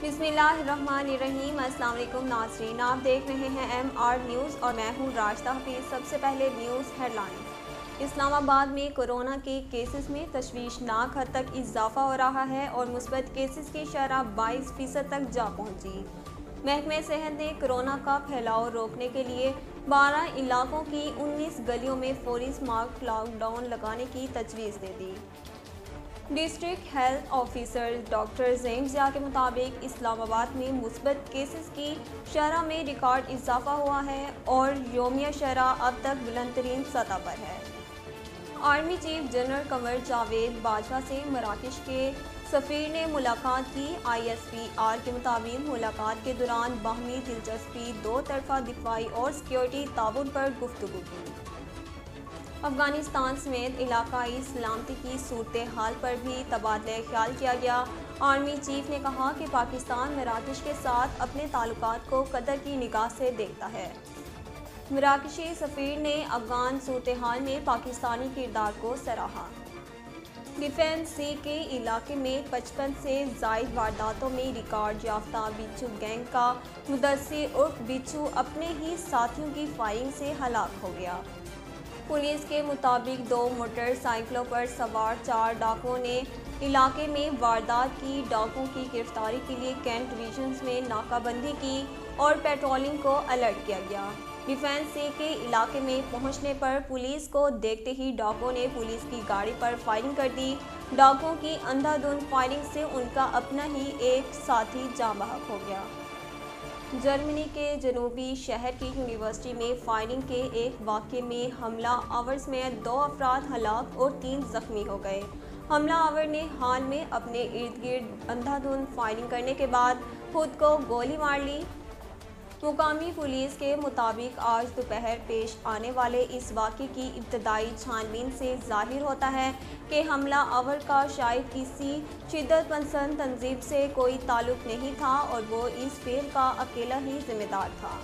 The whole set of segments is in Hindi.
बिस्मिल्लाहिर्रहमानिर्रहीम। अस्सलाम वालेकुम नाज़रीन, आप देख रहे हैं MR न्यूज़ और मैं हूँ राशिदा हफीज़। सबसे पहले न्यूज़ हेडलाइंस। इस्लामाबाद में कोरोना के केसेस में तशवीशनाक हद तक इजाफा हो रहा है और मुस्बत केसेस की शरह 22% तक जा पहुँची। महकमे सेहत ने कोरोना का फैलाव रोकने के लिए 12 इलाकों की 19 गलियों में फौरी स्मार्ट लॉकडाउन लगाने की तजवीज़ दे दी। डिस्ट्रिक्ट हेल्थ ऑफिसर डॉक्टर ज़ैन ज़िया के मुताबिक इस्लामाबाद में मुस्बत केसेस की शरह में रिकॉर्ड इजाफा हुआ है और यौमिया शरह अब तक बुलंदतरीन सतह पर है। Army chief general Qamar Javed Bajwa से मराकश के सफ़ीर ने मुलाकात की। ISPR के मुताबिक मुलाकात के दौरान बाहमी दिलचस्पी, दो तरफा दिफाई और सिक्योरिटी ताउन पर गुफ्तगू की। अफगानिस्तान समेत इलाकाई सलामती की सूरत हाल पर भी तबादला ख्याल किया गया। आर्मी चीफ ने कहा कि पाकिस्तान मराकश के साथ अपने ताल्लुकात को कदर की निगाह से देखता है। मराकशी सफ़ीर ने अफगान सूरत हाल में पाकिस्तानी किरदार को सराहा। डिफेंस सी के इलाके में 55 से ज़ायद वारदातों में रिकॉर्ड याफ्ता बिच्छू गैंग का मुदस्सिर उर्फ बिच्छू अपने ही साथियों की फायरिंग से हलाक हो गया। पुलिस के मुताबिक 2 मोटरसाइकिलों पर सवार 4 डाकुओं ने इलाके में वारदात की। डाकुओं की गिरफ्तारी के लिए कैंट डिवीजन में नाकाबंदी की और पेट्रोलिंग को अलर्ट किया गया। डिफेंस सी के इलाके में पहुंचने पर पुलिस को देखते ही डाकुओं ने पुलिस की गाड़ी पर फायरिंग कर दी। डाकुओं की अंधाधुंध फायरिंग से उनका अपना ही एक साथी जाँ बहक हो गया। जर्मनी के जनूबी शहर की यूनिवर्सिटी में फायरिंग के एक वाक़े में हमला आवर में 2 अफराद हलाक और 3 जख्मी हो गए। हमला आवर ने हाल में अपने इर्द गिर्द अंधाधुंध फायरिंग करने के बाद खुद को गोली मार ली। मुकामी पुलिस के मुताबिक आज दोपहर पेश आने वाले इस वाक़े की इब्तदाई छानबीन से जाहिर होता है कि हमला आवर का शायद किसी शिद्दत पसंद तंजीम से कोई ताल्लुक़ नहीं था और वो इस फेल का अकेला ही जिम्मेदार था।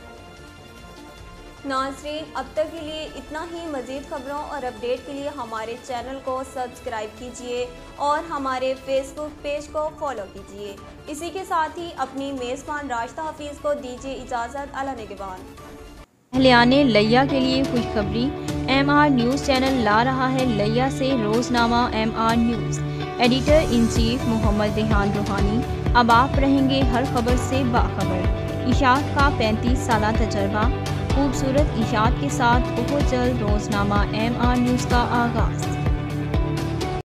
नाज़रीन, अब तक के लिए इतना ही। मज़ीद खबरों और अपडेट के लिए हमारे चैनल को सब्सक्राइब कीजिए और हमारे फेसबुक पेज को फॉलो कीजिए। इसी के साथ ही अपनी मेज़बान राशिदा हफीज़ को दीजिए इजाज़त। अल्लाह निगहबान। अहलियाने लैया के लिए खुशखबरी। MR न्यूज़ चैनल ला रहा है लैया से Roznama MR news. Editor in chief Mohammad Rehan Roohani. अब आप रहेंगे हर खबर से बाखबर। इशात का 35 साला तजर्बा, खूबसूरत इशात के साथ बहुत जल्द रोज़नामा MR न्यूज़ का आगाज़।